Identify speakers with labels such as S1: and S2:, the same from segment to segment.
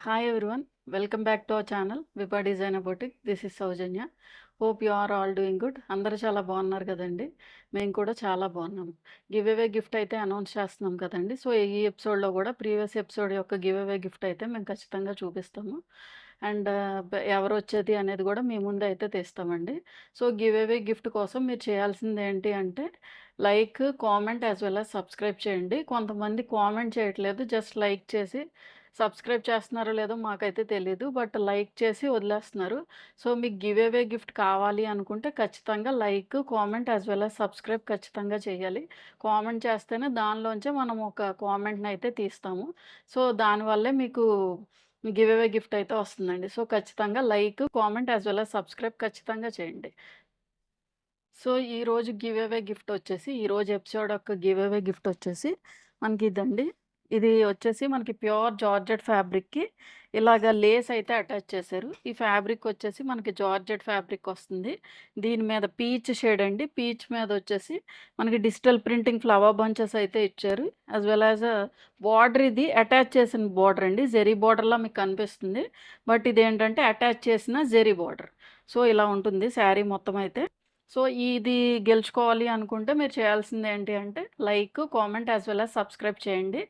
S1: Hi everyone, welcome back to our channel Vipa Designer Boutique. This is Saujanya. Hope you are all doing good. అందరూ చాలా బాగున్నారు కదండి. మేము కూడా చాలా బాగున్నాము. గివ్ అవే గిఫ్ట్ అయితే అనౌన్స్ చేస్తున్నాం కదండి. సో ఈ ఎపిసోడ్లో కూడా ప్రీవియస్ ఎపిసోడ్ యొక్క గివ్ అవే గిఫ్ట్ అయితే మేము ఖచ్చితంగా చూపిస్తాము. అండ్ ఎవరు వచ్చేది అనేది కూడా మీ ముందు అయితే తెస్తామండి. సో గివ్ అవే గిఫ్ట్ కోసం మీరు చేయాల్సింది ఏంటి అంటే like, comment as well as subscribe చేయండి. కొంతమంది కామెంట్ చేయట్లేదు, జస్ట్ లైక్ చేసి సబ్స్క్రైబ్ చేస్తున్నారో లేదో మాకైతే తెలీదు. బట్ లైక్ చేసి వదిలేస్తున్నారు. సో మీకు గివ్ అవే గిఫ్ట్ కావాలి అనుకుంటే ఖచ్చితంగా like, comment as well as subscribe ఖచ్చితంగా చేయాలి. కామెంట్ చేస్తేనే దానిలోంచే మనం ఒక కామెంట్‌ని అయితే తీస్తాము. సో దానివల్లే మీకు గివ్ అవే గిఫ్ట్ అయితే వస్తుందండి. సో ఖచ్చితంగా like, comment as well as subscribe ఖచ్చితంగా చేయండి. సో ఈరోజు గివ్ అవే గిఫ్ట్ వచ్చేసి, ఈరోజు ఎపిసోడ్ యొక్క గివ్ అవే గిఫ్ట్ వచ్చేసి మనకి ఇదండి. ఇది వచ్చేసి మనకి ప్యూర్ జార్జెట్ ఫ్యాబ్రిక్‌కి ఇలాగ లేస్ అయితే అటాచ్ చేశారు. ఈ ఫ్యాబ్రిక్ వచ్చేసి మనకి జార్జెట్ ఫ్యాబ్రిక్ వస్తుంది. దీని మీద పీచ్ షేడ్ అండి. పీచ్ మీద వచ్చేసి మనకి డిజిటల్ ప్రింటింగ్ ఫ్లవర్ బంచెస్ అయితే ఇచ్చారు. యాజ్ వెల్ యాజ్ బార్డర్ ఇది అటాచ్ చేసిన బార్డర్ అండి. జెరీ బార్డర్‌లా మీకు కనిపిస్తుంది. బట్ ఇదేంటంటే అటాచ్ చేసిన జెరీ బార్డర్. సో ఇలా ఉంటుంది శారీ మొత్తం అయితే. సో ఇది గెలుచుకోవాలి అనుకుంటే మీరు చేయాల్సింది ఏంటి అంటే like, comment as well as subscribe చేయండి.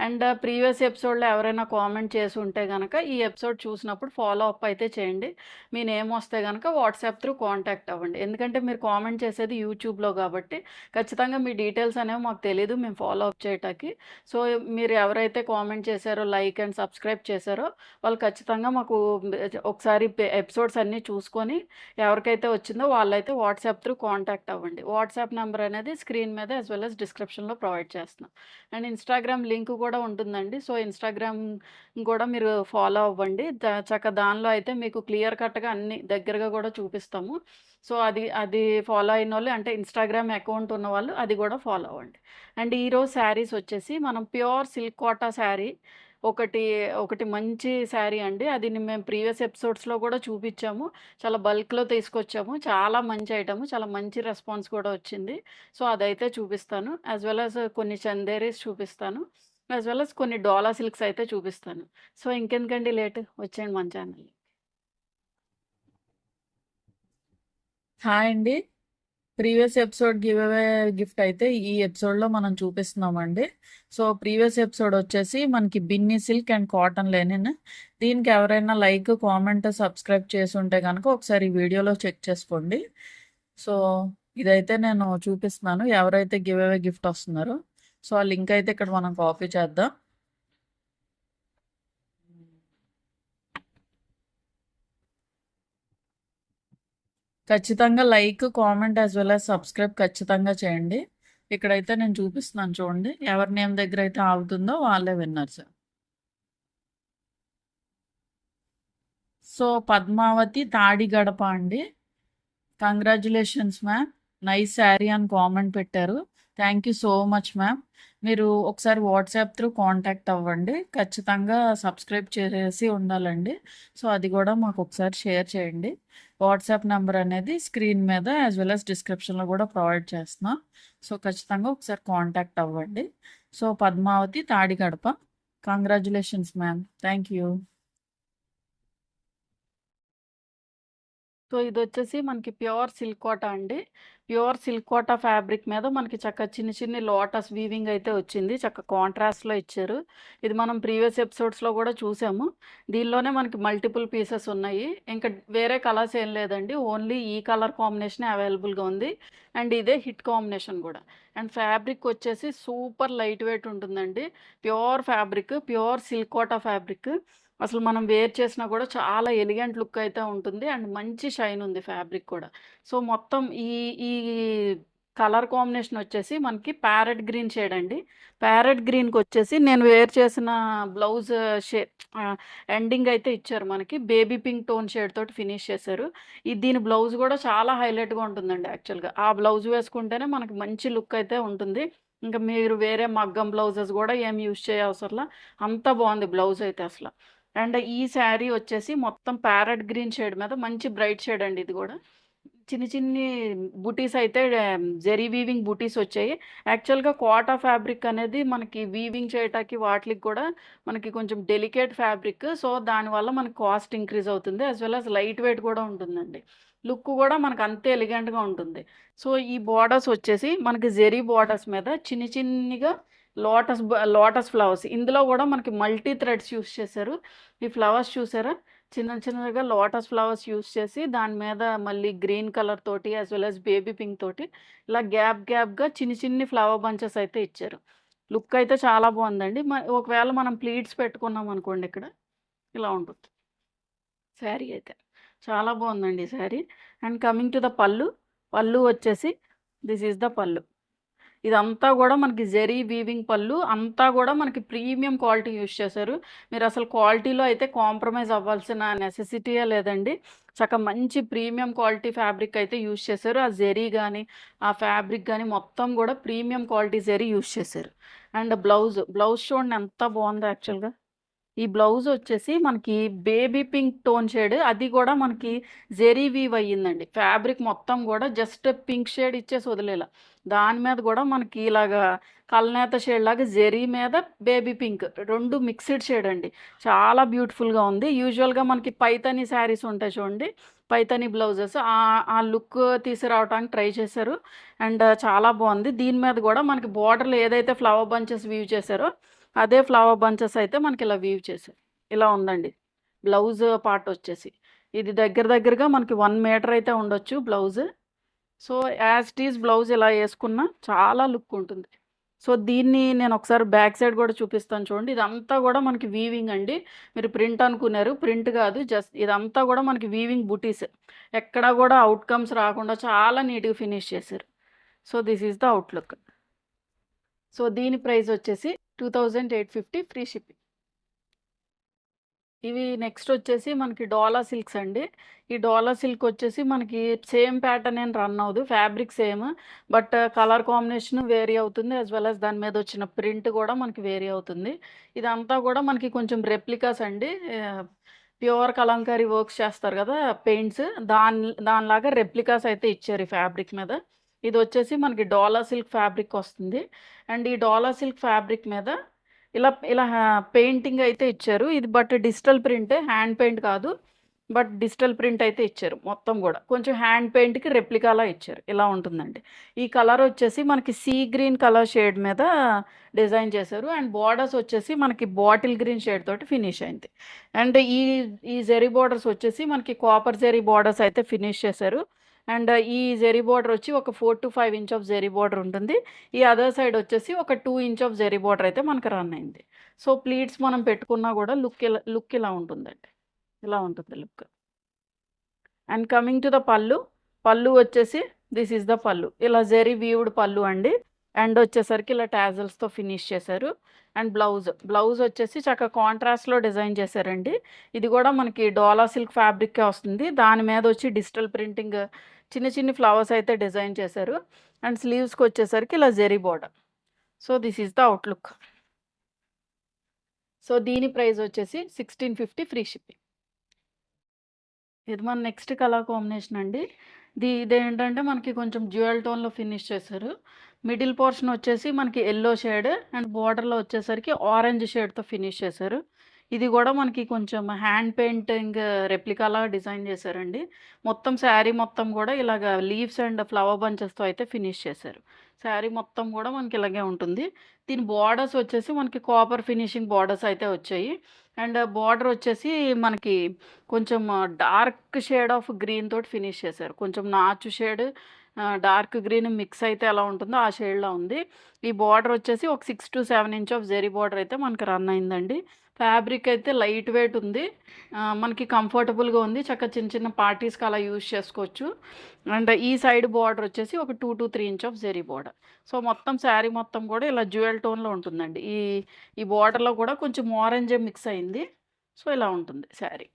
S1: అండ్ ప్రీవియస్ ఎపిసోడ్లో ఎవరైనా కామెంట్ చేసి ఉంటే కనుక ఈ ఎపిసోడ్ చూసినప్పుడు ఫాలో అప్ అయితే చేయండి. మీ నేమ్ వస్తే కనుక వాట్సాప్ త్రూ కాంటాక్ట్ అవ్వండి. ఎందుకంటే మీరు కామెంట్ చేసేది యూట్యూబ్లో కాబట్టి ఖచ్చితంగా మీ డీటెయిల్స్ అనేవి మాకు తెలియదు మేము ఫాలో అప్ చేయటానికి. సో మీరు ఎవరైతే కామెంట్ చేశారో, లైక్ అండ్ సబ్స్క్రైబ్ చేశారో వాళ్ళు ఖచ్చితంగా మాకు ఒకసారి ఎపిసోడ్స్ అన్నీ చూసుకొని ఎవరికైతే వచ్చిందో వాళ్ళైతే వాట్సాప్ త్రూ కాంటాక్ట్ అవ్వండి. వాట్సాప్ నెంబర్ అనేది స్క్రీన్ మీద యాజ్ వెల్ యాజ్ డిస్క్రిప్షన్‌లో ప్రొవైడ్ చేస్తున్నాం. అండ్ ఇన్‌స్టాగ్రామ్ లింక్ కూడా ఉంటుందండి. సో ఇన్‌స్టాగ్రామ్ కూడా మీరు ఫాలో అవ్వండి. దానిలో అయితే మీకు క్లియర్ కట్‌గా అన్నీ దగ్గరగా కూడా చూపిస్తాము. సో అది అది ఫాలో అయినోళ్ళు అంటే ఇన్‌స్టాగ్రామ్ అకౌంట్ ఉన్నవాళ్ళు అది కూడా ఫాలో అవ్వండి. అండ్ ఈరోజు శారీస్ వచ్చేసి మనం ప్యూర్ సిల్క్ కోటా శారీ ఒకటి ఒకటి మంచి శారీ అండి. అది మేము ప్రీవియస్ ఎపిసోడ్స్‌లో కూడా చూపిచ్చాము. చాలా బల్క్‌లో తీసుకొచ్చాము. చాలా మంచి ఐటెము. చాలా మంచి రెస్పాన్స్ కూడా వచ్చింది. సో అదైతే చూపిస్తాను. యాజ్ వెల్ యాజ్ కొన్ని చందేరీస్ చూపిస్తాను. యాజ్ వెల్ యాజ్ కొన్ని డోలా సిల్క్స్ అయితే చూపిస్తాను. సో ఇంకెందుకండి లేట్ వచ్చేయండి మన ఛానల్‌కి. హాయ్ అండి. Previous episode give away gift అయితే ఈ ఎపిసోడ్లో మనం చూపిస్తున్నామండి. సో ప్రీవియస్ ఎపిసోడ్ వచ్చేసి మనకి Binny silk and cotton Lenin. దీనికి ఎవరైనా లైక్, కామెంట్, సబ్స్క్రైబ్ చేసి ఉంటే కనుక ఒకసారి ఈ వీడియోలో చెక్ చేసుకోండి. సో ఇదైతే నేను చూపిస్తున్నాను ఎవరైతే గివ్ అవే గిఫ్ట్ వస్తున్నారో. సో ఆ లింక్ అయితే ఇక్కడ మనం కాపీ చేద్దాం. ఖచ్చితంగా like, comment as well as subscribe ఖచ్చితంగా చేయండి. ఇక్కడైతే నేను చూపిస్తున్నాను చూడండి. ఎవరి నేమ్ దగ్గర అయితే ఆగుతుందో వాళ్ళే విన్నర్స్. సో పద్మావతి తాడిగడప అండి. Congratulations ma'am. నైస్ శారీ అని కామెంట్ పెట్టారు. Thank you so much ma'am. మీరు ఒకసారి వాట్సాప్ త్రూ కాంటాక్ట్ అవ్వండి. ఖచ్చితంగా సబ్స్క్రైబ్ చేసి ఉండాలండి. సో అది కూడా మాకు ఒకసారి షేర్ చేయండి. వాట్సాప్ నెంబర్ అనేది స్క్రీన్ మీద యాజ్ వెల్ యాజ్ డిస్క్రిప్షన్లో కూడా ప్రొవైడ్ చేస్తున్నాం. సో ఖచ్చితంగా ఒకసారి కాంటాక్ట్ అవ్వండి. So Padmavathi Tadigadapa. Congratulations ma'am. Thank you. So ఇదొచ్చేసి మనకి ప్యూర్ సిల్క్ కోటా అండి. ప్యూర్ సిల్క్ కోటా ఫ్యాబ్రిక్ మీద మనకి చిన్ని చిన్ని లోటస్ వీవింగ్ అయితే వచ్చింది. కాంట్రాస్ట్‌లో ఇచ్చారు. ఇది మనం ప్రీవియస్ ఎపిసోడ్స్‌లో కూడా చూసాము. దీనిలోనే మనకి మల్టిపుల్ పీసెస్ ఉన్నాయి. ఇంకా వేరే కలర్స్ ఏం లేదండి. ఓన్లీ ఈ కలర్ కాంబినేషనే అవైలబుల్‌గా ఉంది. అండ్ ఇదే హిట్ కాంబినేషన్ కూడా. అండ్ ఫ్యాబ్రిక్ వచ్చేసి సూపర్ లైట్ వెయిట్ ఉంటుందండి. Pure fabric, pure silk Kota fabric. అసలు మనం వేర్ చేసినా కూడా చాలా ఎలిగెంట్ లుక్ అయితే ఉంటుంది. అండ్ మంచి షైన్ ఉంది ఫ్యాబ్రిక్ కూడా. సో మొత్తం ఈ ఈ కలర్ కాంబినేషన్ వచ్చేసి మనకి ప్యారెట్ గ్రీన్ షేడ్ అండి. ప్యారెట్ గ్రీన్‌కి వచ్చేసి నేను వేర్ చేసిన బ్లౌజ్ ఎండింగ్ అయితే ఇచ్చారు మనకి. బేబీ పింక్ టోన్ షేడ్ తోటి ఫినిష్ చేశారు. దీని బ్లౌజ్ కూడా చాలా హైలైట్‌గా ఉంటుందండి యాక్చువల్‌గా. ఆ బ్లౌజ్ వేసుకుంటేనే మనకి మంచి లుక్ అయితే ఉంటుంది. ఇంకా మీరు వేరే మగ్గం బ్లౌజెస్ కూడా ఏమి యూజ్ చేయవసరంలా. అంత బాగుంది బ్లౌజ్ అయితే అసల. అండ్ ఈ శారీ వచ్చేసి మొత్తం ప్యారెట్ గ్రీన్ షేడ్ మీద మంచి బ్రైట్ షేడ్ అండి ఇది కూడా. చిన్ని చిన్ని బుటీస్ అయితే జెరీ వీవింగ్ బుటీస్ వచ్చాయి. యాక్చువల్‌గా కోటా ఫ్యాబ్రిక్ అనేది మనకి వీవింగ్ చేయటానికి వాటిలికి కూడా మనకి కొంచెం డెలికేట్ ఫ్యాబ్రిక్. సో, దానివల్ల మనకి కాస్ట్ ఇంక్రీజ్ అవుతుంది. As well as light weight కూడా ఉంటుందండి. లుక్ కూడా మనకు అంతే ఎలిగెంట్‌గా ఉంటుంది. సో, ఈ బోర్డర్స్ వచ్చేసి మనకి జెరీ బోర్డర్స్ మీద చిన్ని చిన్నిగా లోటస్ ఫ్లవర్స్. ఇందులో కూడా మనకి మల్టీ థ్రెడ్స్ యూజ్ చేశారు. ఈ ఫ్లవర్స్ చూసారా? చిన్న చిన్నగా లోటస్ ఫ్లవర్స్ యూజ్ చేసి దాని మీద మళ్ళీ గ్రీన్ కలర్ తోటి as well as baby pink తోటి ఇలా గ్యాప్‌గా చిన్ని ఫ్లవర్ బంచెస్ అయితే ఇచ్చారు. లుక్ అయితే చాలా బాగుందండి. ఒకవేళ మనం ప్లీట్స్ పెట్టుకున్నాం అనుకోండి ఇక్కడ, ఇలా ఉంటుంది శారీ అయితే. చాలా బాగుందండి ఈ sari. And coming to the పళ్ళు. పళ్ళు వచ్చేసి దిస్ ఈస్ ద పళ్ళు. ఇదంతా కూడా మనకి జెరీ వీవింగ్ పళ్ళు. అంతా కూడా మనకి ప్రీమియం క్వాలిటీ యూజ్ చేశారు. మీరు అసలు క్వాలిటీలో అయితే కాంప్రమైజ్ అవ్వాల్సిన నెసెసిటీయే లేదండి. మంచి ప్రీమియం క్వాలిటీ ఫ్యాబ్రిక్ అయితే యూజ్ చేశారు. ఆ జెరీ కానీ ఆ ఫ్యాబ్రిక్ కానీ మొత్తం కూడా ప్రీమియం క్వాలిటీ జెరీ యూజ్ చేశారు. అండ్ బ్లౌజ్ చూడండి ఎంత బాగుందో యాక్చువల్గా. ఈ బ్లౌజ్ వచ్చేసి మనకి బేబీ పింక్ టోన్ షేడ్, అది కూడా మనకి జెరీ వీవ్ అయ్యిందండి. ఫ్యాబ్రిక్ మొత్తం కూడా జస్ట్ పింక్ షేడ్ ఇచ్చేసి వదిలేలా. దాని మీద కూడా మనకి ఇలాగా కల్నేత షేడ్ లాగా జెరీ మీద బేబీ పింక్, రెండు మిక్స్డ్ షేడ్ అండి. చాలా బ్యూటిఫుల్గా ఉంది. యూజువల్గా మనకి పైతానీ శారీస్ ఉంటాయి చూడండి, పైతానీ బ్లౌజెస్, ఆ లుక్ తీసుకురావడానికి ట్రై చేశారు. అండ్ చాలా బాగుంది. దీని మీద కూడా మనకి బార్డర్లో ఏదైతే ఫ్లవర్ బంచెస్ వీవ్ చేశారో అదే ఫ్లవర్ బంచెస్ అయితే మనకి ఇలా వీవ్ చేశారు. ఇలా ఉందండి బ్లౌజ్ పార్ట్ వచ్చేసి. ఇది దగ్గరగా మనకి 1 మీటర్ అయితే ఉండొచ్చు blouse. So, as it is blouse ఇలా వేసుకున్నా చాలా లుక్ ఉంటుంది. సో, దీన్ని నేను ఒకసారి బ్యాక్ సైడ్ కూడా చూపిస్తాను చూడండి. ఇదంతా కూడా మనకి వీవింగ్ అండి. మీరు ప్రింట్ అనుకున్నారు, ప్రింట్ కాదు. జస్ట్ ఇదంతా కూడా మనకి వీవింగ్ బుటీస్. ఎక్కడా కూడా అవుట్‌కమ్స్ రాకుండా చాలా నీట్‌గా ఫినిష్ చేశారు. So, this is the outlook. So, దీని ప్రైస్ వచ్చేసి 2850 ఫ్రీ షిప్పింగ్. ఇవి నెక్స్ట్ వచ్చేసి మనకి డోలా సిల్క్స్ అండి. ఈ డోలా సిల్క్ వచ్చేసి మనకి సేమ్ ప్యాటర్న్ ఏం రన్ అవ్వదు. Fabric same, but colour combination vary అవుతుంది. యాజ్ వెల్ యాజ్ దాని మీద వచ్చిన ప్రింట్ కూడా మనకి వేరీ అవుతుంది. ఇదంతా కూడా మనకి కొంచెం రెప్లికాస్ అండి. ప్యూర్ కలంకారీ వర్క్స్ చేస్తారు కదా పెయింట్స్, దానిలాగా రెప్లికాస్ అయితే ఇచ్చారు ఈ ఫ్యాబ్రిక్ మీద. ఇది వచ్చేసి మనకి డోలా సిల్క్ ఫ్యాబ్రిక్ వస్తుంది. అండ్ ఈ డోలా సిల్క్ ఫ్యాబ్రిక్ మీద ఇలా ఇలా పెయింటింగ్ అయితే ఇచ్చారు. ఇది బట్ డిజిటల్ ప్రింటే, హ్యాండ్ పెయింట్ కాదు. బట్ డిజిటల్ ప్రింట్ అయితే ఇచ్చారు మొత్తం కూడా. కొంచెం హ్యాండ్ పెయింట్‌కి రెప్లికాలా ఇచ్చారు. ఇలా ఉంటుందండి. ఈ కలర్ వచ్చేసి మనకి సీ గ్రీన్ కలర్ షేడ్ మీద డిజైన్ చేశారు. అండ్ బోర్డర్స్ వచ్చేసి మనకి బాటిల్ గ్రీన్ షేడ్ తోటి ఫినిష్ అయింది. అండ్ ఈ జెరీ బోర్డర్స్ వచ్చేసి మనకి కాపర్ జెరీ బోర్డర్స్ అయితే ఫినిష్ చేశారు. అండ్ ఈ జెరీ బోర్డర్ వచ్చి ఒక 4 to 5 inch of zari border ఉంటుంది. ఈ అదర్ సైడ్ వచ్చేసి ఒక 2 ఇంచ్ ఆఫ్ జెరీ బోర్డర్ అయితే మనకు రన్ అయింది. సో, ప్లీట్స్ మనం పెట్టుకున్నా కూడా లుక్ ఇలా ఉంటుందండి. ఇలా ఉంటుంది look. And coming to the పళ్ళు. పళ్ళు వచ్చేసి దిస్ ఈస్ ద పళ్ళు. ఇలా జెరీ వీవ్డ్ పళ్ళు అండి. అండ్ వచ్చేసరికి ఇలా టాజల్స్‌తో ఫినిష్ చేశారు. అండ్ బ్లౌజ్ వచ్చేసి కాంట్రాస్ట్‌లో డిజైన్ చేశారండి. ఇది కూడా మనకి డోలా సిల్క్ ఫ్యాబ్రిక్కే వస్తుంది. దాని మీద వచ్చి డిజిటల్ ప్రింటింగ్ చిన్ని ఫ్లవర్స్ అయితే డిజైన్ చేశారు. అండ్ స్లీవ్స్‌కి వచ్చేసరికి ఇలా zari border. So, this is the outlook. So, దీని ప్రైస్ వచ్చేసి 1650 ఫ్రీ షిప్పింగ్. ఇది మన నెక్స్ట్ కలర్ కాంబినేషన్ అండి. ఇదేంటంటే మనకి కొంచెం డ్యూయల్ టోన్‌లో ఫినిష్ చేశారు. మిడిల్ పోర్షన్ వచ్చేసి మనకి యెల్లో షేడ్ అండ్ బోర్డర్‌లో వచ్చేసరికి ఆరెంజ్ షేడ్‌తో ఫినిష్ చేశారు. ఇది కూడా మనకి కొంచెం హ్యాండ్ పెయింటింగ్ రెప్లికాలాగా డిజైన్ చేశారండి. మొత్తం శారీ మొత్తం కూడా ఇలాగ లీవ్స్ అండ్ ఫ్లవర్ బంచెస్‌తో అయితే ఫినిష్ చేశారు. శారీ మొత్తం కూడా మనకి ఇలాగే ఉంటుంది. దీని బోర్డర్స్ వచ్చేసి మనకి కాపర్ ఫినిషింగ్ బోర్డర్స్ అయితే వచ్చాయి. అండ్ బోర్డర్ వచ్చేసి మనకి కొంచెం డార్క్ షేడ్ ఆఫ్ గ్రీన్ తోటి ఫినిష్ చేశారు. కొంచెం నాచు షేడ్, డార్క్ గ్రీన్ మిక్స్ అయితే ఎలా ఉంటుందో ఆ షేడ్‌లో ఉంది. ఈ బోర్డర్ వచ్చేసి ఒక 6 to 7 inch of zari border అయితే మనకి రన్ అయిందండి. ఫ్యాబ్రిక్ అయితే లైట్ వెయిట్ ఉంది. మనకి కంఫర్టబుల్‌గా ఉంది. చిన్న పార్టీస్‌కి అలా యూజ్ చేసుకోవచ్చు. అండ్ ఈ సైడ్ బోర్డర్ వచ్చేసి ఒక 2 to 3 inch of zari border. So, మొత్తం శారీ మొత్తం కూడా ఇలా డ్యూయల్ టోన్‌లో ఉంటుందండి. ఈ బోర్డర్‌లో కూడా కొంచెం ఆరెంజ్ మిక్స్ అయింది. సో, ఇలా ఉంటుంది sari.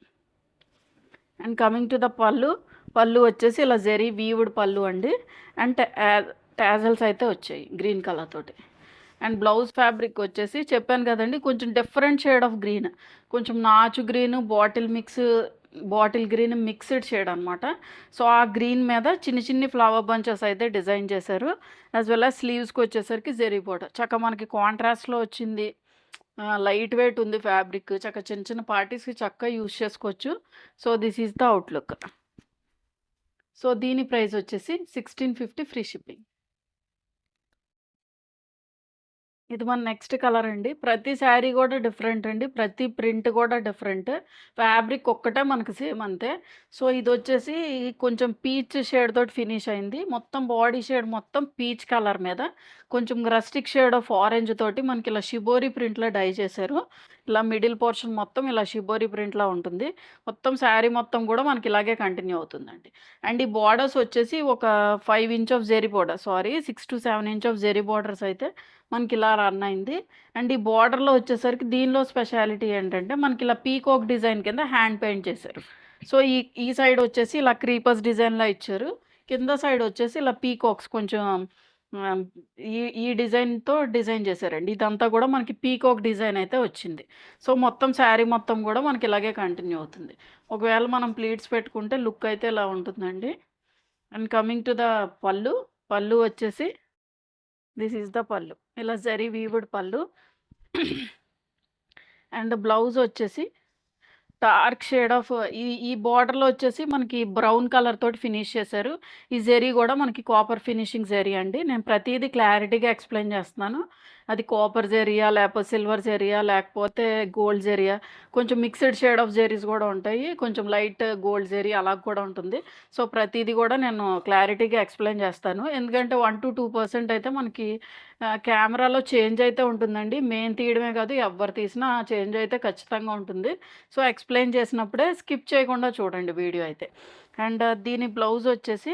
S1: And coming to the పళ్ళు వచ్చేసి ఇలా జెరీ వీవ్డ్ పళ్ళు అండి. అండ్ టాజల్స్ అయితే వచ్చాయి గ్రీన్ కలర్ తోటి. అండ్ బ్లౌజ్ ఫ్యాబ్రిక్ వచ్చేసి చెప్పాను కదండి, కొంచెం డిఫరెంట్ షేడ్ ఆఫ్ గ్రీన్, కొంచెం నాచు green, bottle mix bottle green mixed shade అనమాట. సో ఆ గ్రీన్ మీద చిన్ని చిన్ని ఫ్లవర్ బంచెస్ అయితే డిజైన్ చేశారు. యాజ్ వెల్ యాజ్ స్లీవ్స్కి వచ్చేసరికి జెరీ బోర్డర్ చక్క మనకి కాంట్రాస్ట్లో వచ్చింది. లైట్ వెయిట్ ఉంది ఫ్యాబ్రిక్, చక్క చిన్న చిన్న పార్టీస్కి చక్కగా యూస్ చేసుకోవచ్చు. So this is the outlook. So దీని ప్రైస్ వచ్చేసి 1650 ఫ్రీ షిప్పింగ్. ఇది మన నెక్స్ట్ కలర్ అండి. ప్రతి శారీ కూడా డిఫరెంట్ అండి. ప్రతి ప్రింట్ కూడా డిఫరెంట్. ఫ్యాబ్రిక్ ఒక్కటే మనకి సేమ్ అంతే. సో ఇదొచ్చేసి కొంచెం పీచ్ షేడ్ తోటి ఫినిష్ అయింది. మొత్తం బాడీ షేడ్ మొత్తం పీచ్ కలర్ మీద కొంచెం రస్టిక్ షేడ్ ఆఫ్ ఆరెంజ్ తోటి మనకి ఇలా షిబోరి ప్రింట్‌లో డై చేశారు. ఇలా మిడిల్ పోర్షన్ మొత్తం ఇలా షిబోరి ప్రింట్‌లా ఉంటుంది. మొత్తం శారీ మొత్తం కూడా మనకి ఇలాగే కంటిన్యూ అవుతుందండి. అండ్ ఈ బోర్డర్స్ వచ్చేసి ఒక 5 inch of zari border, sorry 6-7 inch of zari borders అయితే మనకి ఇలా రన్ అయింది. అండ్ ఈ బార్డర్‌లో వచ్చేసరికి దీనిలో స్పెషాలిటీ ఏంటంటే మనకి ఇలా పీకాక్ డిజైన్ కింద హ్యాండ్ పెయింట్ చేశారు. సో ఈ ఈ సైడ్ వచ్చేసి ఇలా క్రీపర్స్ డిజైన్‌లా ఇచ్చారు. కింద సైడ్ వచ్చేసి ఇలా పీకాక్స్ కొంచెం ఆహ్, ఈ ఈ డిజైన్‌తో డిజైన్ చేశారండి. ఇదంతా కూడా మనకి పీకాక్ డిజైన్ అయితే వచ్చింది. సో మొత్తం శారీ మొత్తం కూడా మనకి ఇలాగే కంటిన్యూ అవుతుంది. ఒకవేళ మనం ప్లీట్స్ పెట్టుకుంటే లుక్ అయితే ఇలా ఉంటుందండి. అండ్ కమింగ్ టు ద పళ్ళు. పళ్ళు వచ్చేసి దిస్ ఈజ్ ద పళ్ళు. ఇలా జరీ వీవ్డ్ పళ్ళు. అండ్ బ్లౌజ్ వచ్చేసి డార్క్ షేడ్ ఆఫ్ ఈ ఈ బార్డర్‌లో వచ్చేసి మనకి బ్రౌన్ కలర్ తోటి ఫినిష్ చేశారు. ఈ జరీ గూడా మనకి కాపర్ ఫినిషింగ్ జరీ అండి. నేను ప్రతీది క్లారిటీగా ఎక్స్‌ప్లెయిన్ చేస్తున్నాను. అది కాపర్ జరీయా, లేకపోతే సిల్వర్ జరీయా, లేకపోతే గోల్డ్ జరీయా, కొంచెం మిక్స్డ్ షేడ్ ఆఫ్ జరీస్ గూడా ఉంటాయి. కొంచెం లైట్ గోల్డ్ జరీ అలా కూడా ఉంటుంది. సో, ప్రతీది గూడా నేను క్లారిటీగా ఎక్స్‌ప్లెయిన్ చేస్తాను. ఎందుకంటే 1-2% అయితే మనకి కెమెరాలో చేంజ్ అయితే ఉంటుందండి. మేము తీయడమే కాదు, ఎవ్వరు తీసినా చేంజ్ అయితే ఖచ్చితంగా ఉంటుంది. సో, ఎక్స్‌ప్లెయిన్ చేసినప్పుడే స్కిప్ చేయకుండా చూడండి వీడియో అయితే. అండ్ దీని బ్లౌజ్ వచ్చేసి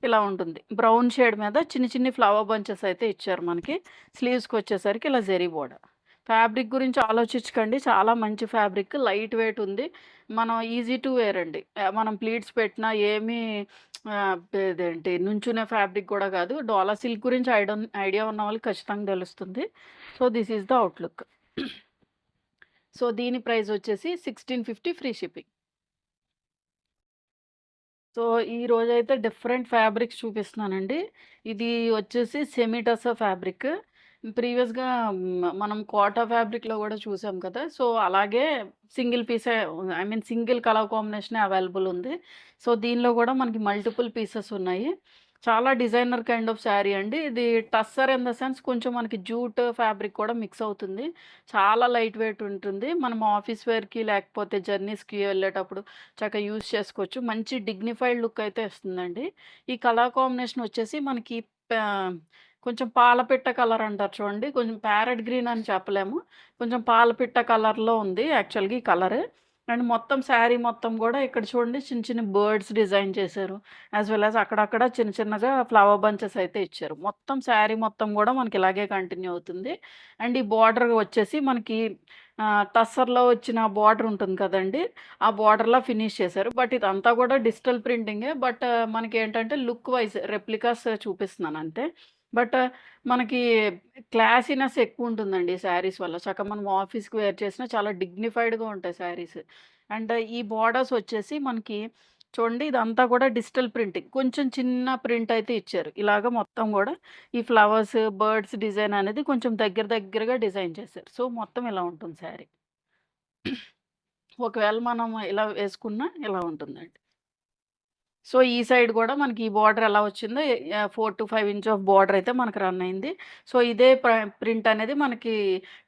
S1: ఇలా ఉంటుంది. బ్రౌన్ షేడ్ మీద చిన్ని చిన్ని ఫ్లవర్ బంచెస్ అయితే ఇచ్చారు మనకి. స్లీవ్స్‌కి వచ్చేసరికి ఇలా జరీ బోర్డర్. ఫ్యాబ్రిక్ గురించి ఆలోచించకండి. చాలా మంచి ఫ్యాబ్రిక్. లైట్ వెయిట్ ఉంది. మనం ఈజీ టు వేర్ అండి. మనం ప్లీట్స్ పెట్టినా ఏమీ ఇదేంటి నుంచునే ఫ్యాబ్రిక్ కూడా కాదు. డోలా సిల్క్ గురించి ఐడియా ఉన్న వాళ్ళకి ఖచ్చితంగా తెలుస్తుంది. So, this is the outlook. So, దీని ప్రైస్ వచ్చేసి 1650 ఫ్రీ షిప్పింగ్. సో, ఈరోజైతే డిఫరెంట్ ఫ్యాబ్రిక్స్ చూపిస్తున్నానండి. ఇది వచ్చేసి సెమీ టస్సర్ ఫ్యాబ్రిక్. ప్రీవియస్‌గా మనం కోటా ఫ్యాబ్రిక్‌లో గూడా చూసాం కదా! సో, అలాగే సింగిల్ పీసే ఐ మీన్ సింగిల్ కలర్ కాంబినేషనే అవైలబుల్ ఉంది. సో, దీనిలో గూడా మనకి మల్టిపుల్ పీసెస్ ఉన్నాయి. చాలా డిజైనర్ కైండ్ ఆఫ్ శారీ అండి. ఇది టస్సర్ ఇన్ ద సెన్స్ కొంచెం మనకి జూట్ ఫ్యాబ్రిక్ కూడా మిక్స్ అవుతుంది. చాలా లైట్ వెయిట్ ఉంటుంది. మనం ఆఫీస్ వేర్‌కి లేకపోతే జర్నీస్‌కి వెళ్ళేటప్పుడు చక్కగా యూజ్ చేసుకోవచ్చు. మంచి డిగ్నిఫైడ్ లుక్ అయితే ఇస్తుందండి. ఈ కలర్ కాంబినేషన్ వచ్చేసి మనకి పా కొంచెం పాలపిట్ట కలర్ అంటారు చూడండి. కొంచెం ప్యారెట్ గ్రీన్ అని చెప్పలేము. కొంచెం పాలపిట్ట కలర్‌లో ఉంది యాక్చువల్‌గా ఈ కలర్. అండ్ మొత్తం శారీ మొత్తం గూడా ఇక్కడ చూడండి చిన్న చిన్న బర్డ్స్ డిజైన్ చేశారు. యాజ్ వెల్ యాజ్ అక్కడక్కడ చిన్న చిన్నగా ఫ్లవర్ బంచెస్ అయితే ఇచ్చారు. మొత్తం శారీ మొత్తం గూడా మనకి ఇలాగే కంటిన్యూ అవుతుంది. అండ్ ఈ బార్డర్ వచ్చేసి మనకి టస్సర్‌లో వచ్చిన బార్డర్ ఉంటుంది కదండీ! ఆ బార్డర్‌లా ఫినిష్ చేశారు. బట్ ఇదంతా గూడా డిజిటల్ ప్రింటింగే. బట్ మనకేంటంటే లుక్ వైస్ రెప్లికాస్ చూపిస్తున్నాను అంతే. బట్ మనకి క్లాసీనెస్ ఎక్కువుంటుందండి శారీస్ వల్ల. చక్కగా మనం ఆఫీస్‌కి వేర్ చేసినా చాలా డిగ్నిఫైడ్‌గా ఉంటాయి శారీస్. అండ్ ఈ బోర్డర్స్ వచ్చేసి మనకి చూడండి ఇదంతా కూడా డిజిటల్ ప్రింటింగ్. కొంచెం చిన్న ప్రింట్ అయితే ఇచ్చారు. ఇలాగ మొత్తం గూడా ఈ ఫ్లవర్స్, బర్డ్స్ డిజైన్ అనేది కొంచెం దగ్గర దగ్గరగా డిజైన్ చేశారు. సో, మొత్తం ఇలా ఉంటుంది శారీ. ఒకవేళ మనం ఇలా వేసుకున్నా ఇలా ఉంటుందండి. సో, ఈ సైడ్ గూడా మనకి ఈ బార్డర్ ఎలా వచ్చిందో 4-5 ఇంచ్ ఆఫ్ బార్డర్ అయితే మనకు రన్ అయింది. సో, ఇదే ప్రింట్ అనేది మనకి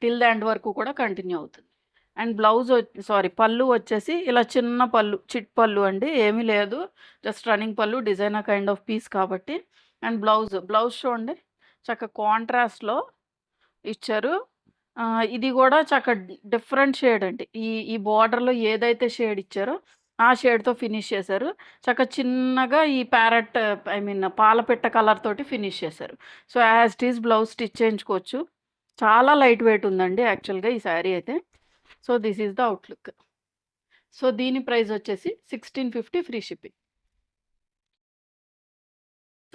S1: టిల్ ద ఎండ్ వరకు కూడా కంటిన్యూ అవుతుంది. అండ్ బ్లౌజ్ సారీ పళ్ళు వచ్చేసి ఇలా చిన్న పళ్ళు, చిట్ పళ్ళు అండి. ఏమీ లేదు. జస్ట్ రన్నింగ్ పళ్ళు డిజైనర్ కైండ్ ఆఫ్ పీస్ కాబట్టి. అండ్ బ్లౌజ్ చూడండి చక్కగా కాంట్రాస్ట్‌లో ఇచ్చారు. ఇది గూడా డిఫరెంట్ షేడ్ అండి. ఈ ఈ బార్డర్‌లో ఏదైతే షేడ్ ఇచ్చారో, ఆ షేడ్‌తో ఫినిష్ చేశారు. చిన్నగా ఈ ప్యారట్ ఐ మీన్ పాలపిట్ట కలర్ తోటి ఫినిష్ చేశారు. So, as it is blouse stitch చేయించుకోవచ్చు. చాలా లైట్ వెయిట్ ఉందండి యాక్చువల్‌గా ఈ శారీ అయితే. So, this is the outlook. So, దీని ప్రైస్ వచ్చేసి 1650 ఫ్రీ షిప్పింగ్.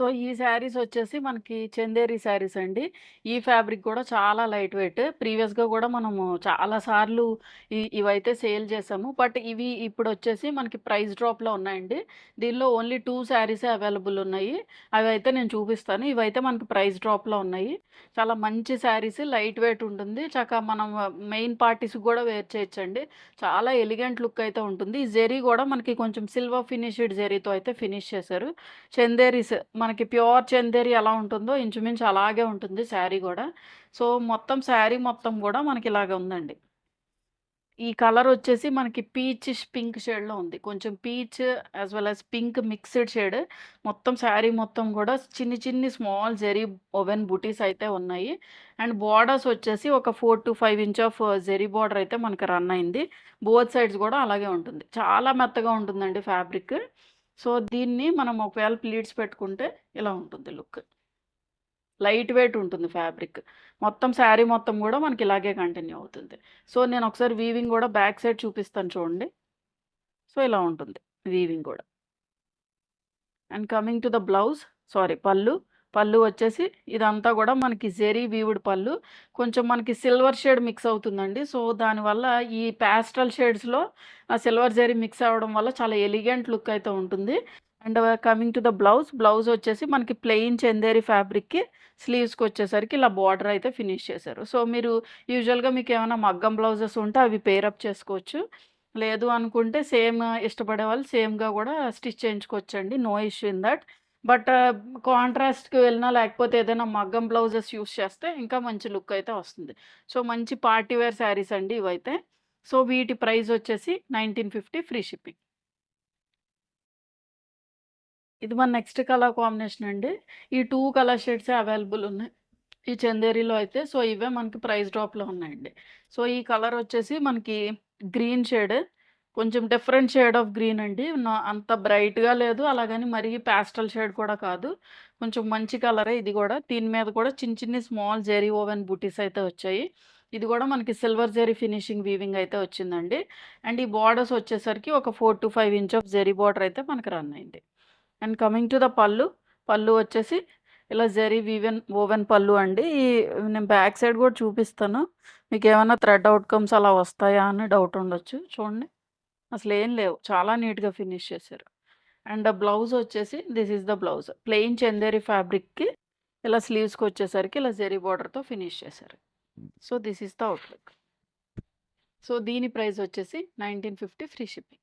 S1: సో, ఈ శారీస్ వచ్చేసి మనకి చందేరి శారీస్ అండి. ఈ ఫ్యాబ్రిక్ గూడా చాలా లైట్ వెయిట్. ప్రీవియస్‌గా గూడా మనము చాలా సార్లు ఇవైతే సేల్ చేసాము. బట్ ఇవి ఇప్పుడొచ్చేసి మనకి ప్రైస్ డ్రాప్‌లో ఉన్నాయండి. దీనిలో ఓన్లీ 2 శారీసే అవైలబుల్ ఉన్నాయి. అవైతే నేను చూపిస్తాను. ఇవైతే మనకి ప్రైస్ డ్రాప్‌లో ఉన్నాయి. చాలా మంచి శారీస్ లైట్ వెయిట్ ఉంటుంది. మనం మెయిన్ పార్టీస్‌కి గూడా వేర్ చేయొచ్చండి. చాలా ఎలిగెంట్ లుక్ అయితే ఉంటుంది. ఈ జెరీ గూడా మనకి కొంచెం సిల్వర్ ఫినిష్డ్ జెరీతో అయితే ఫినిష్ చేశారు. చందేరీస్ మనకి ప్యూర్ చందేరి ఎలా ఉంటుందో ఇంచుమించు అలాగే ఉంటుంది శారీ గూడా. సో, మొత్తం శారీ మొత్తం గూడా మనకిలాగ ఉందండి. ఈ కలరొచ్చేసి మనకి పీచిష్ పింక్ షేడ్‌లో ఉంది. కొంచెం peach as well as pink mixed shade. మొత్తం శారీ మొత్తం గూడా చిన్ని స్మాల్ జెరీ ఓవెన్ బుటీస్ అయితే ఉన్నాయి. అండ్ బోర్డర్స్ వచ్చేసి ఒక 4-5 ఇంచ్ ఆఫ్ జెరీ బోర్డర్ అయితే మనకి రన్ అయింది. బోత్ సైడ్స్ గూడా అలాగే ఉంటుంది. చాలా మెత్తగా ఉంటుందండి ఫ్యాబ్రిక్. సో, దీన్ని మనం ఒకవేళ ప్లీట్స్ పెట్టుకుంటే ఇలా ఉంటుంది లుక్. లైట్ వెయిట్ ఉంటుంది ఫ్యాబ్రిక్. మొత్తం శారీ మొత్తం గూడా మనకి ఇలాగే కంటిన్యూ అవుతుంది. సో, నేనొకసారి వీవింగ్ గూడా బ్యాక్ సైడ్ చూపిస్తాను చూడండి. సో, ఇలా ఉంటుంది వీవింగ్ గూడా. And coming to the blouse పళ్ళు. పళ్ళు వచ్చేసి ఇదంతా గూడా మనకి జెరీ వీవ్డ్ పళ్ళు. కొంచెం మనకి సిల్వర్ షేడ్ మిక్స్ అవుతుందండి. సో, దానివల్ల ఈ పేస్టల్ షేడ్స్‌లో ఆ సిల్వర్ జెరీ మిక్స్ అవ్వడం వల్ల చాలా ఎలిగెంట్ లుక్ అయితే ఉంటుంది. And coming to the blouse. Blouse వచ్చేసి మనకి ప్లెయిన్ చందేరి ఫ్యాబ్రిక్‌కి స్లీవ్స్‌కొచ్చేసరికి ఇలా బార్డర్ అయితే ఫినిష్ చేశారు. సో, మీరు యూజువల్‌గా మీకేమైనా మగ్గం బ్లౌజెస్ ఉంటే అవి పేరప్ చేసుకోవచ్చు. లేదు అనుకుంటే ఇష్టపడే వాళ్ళు సేమ్‌గా గూడా స్టిచ్ చేయించుకోవచ్చండి. No issue in that. But కాంట్రాస్ట్‌కి వెళ్ళినా లేకపోతే ఏదైనా మగ్గం బ్లౌజెస్ యూజ్ చేస్తే ఇంకా మంచి లుక్ అయితే వస్తుంది. సో, మంచి పార్టీ వేర్ శారీస్ అండి ఇవైతే. సో, వీటి ప్రైస్ వచ్చేసి 1950 ఫ్రీ షిప్పింగ్. ఇది మన నెక్స్ట్ కలర్ కాంబినేషన్ అండి. ఈ 2 కలర్ షేడ్సే అవైలబుల్ ఉన్నాయి. ఈ చందేరిలో అయితే. సో, ఇవే మనకి ప్రైస్ డ్రాప్‌లో ఉన్నాయండి. సో, ఈ కలర్ వచ్చేసి మనకి గ్రీన్ షేడ్. కొంచెం డిఫరెంట్ షేడ్ ఆఫ్ గ్రీన్ అండి. అంత బ్రైట్‌గా లేదు. అలాగని మరీ పాస్టల్ షేడ్ కూడా కాదు. కొంచెం మంచి కలరే ఇది గూడా. దీని మీద కూడా చిన్ని స్మాల్ జెరీ ఓవెన్ బూటీస్ అయితే వచ్చాయి. ఇది గూడా మనకి సిల్వర్ జెరీ ఫినిషింగ్ వీవింగ్ అయితే వచ్చిందండి. అండ్ ఈ బోర్డర్స్ వచ్చేసరికి ఒక 4-5 ఇంచ్ ఆఫ్ జెరీ బోర్డర్ అయితే మనకి రన్ అయింది. అండ్ కమింగ్ టు ద పళ్ళు. పళ్ళు వచ్చేసి ఇలా జెరీ ఓవెన్ పళ్ళు అండి. నేను బ్యాక్ సైడ్ గూడా చూపిస్తాను. మీకేమన్నా థ్రెడ్ అవుట్‌కమ్స్ అలా వస్తాయా అని డౌట్ ఉండొచ్చు. చూడండి. అసలేం లేవు. చాలా నీట్‌గా ఫినిష్ చేశారు. అండ్ బ్లౌజ్ వచ్చేసి this is the blouse. Plain Chanderi ఫ్యాబ్రిక్‌కి ఇలా స్లీవ్స్‌కొచ్చేసరికి ఇలా జెరీ బోర్డర్‌తో ఫినిష్ చేశారు. So, this is the outlook. So, దీని ప్రైస్ వచ్చేసి 1950 ఫ్రీ షిప్పింగ్.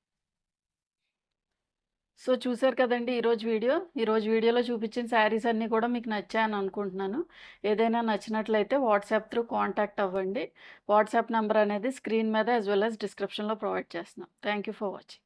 S1: సో, చూసారు కదండీ ఈరోజు వీడియోలో చూపించిన శారీస్ అన్నీ కూడా మీకు నచ్చాయని అనుకుంటున్నాను. ఏదైనా నచ్చినట్లయితే వాట్సాప్ త్రూ కాంటాక్ట్ అవ్వండి. వాట్సాప్ నంబర్ అనేది స్క్రీన్ మీద యాస్ వెల్ యాస్ డిస్క్రిప్షన్‌లో ప్రొవైడ్ చేస్తున్నాం. Thank you for watching.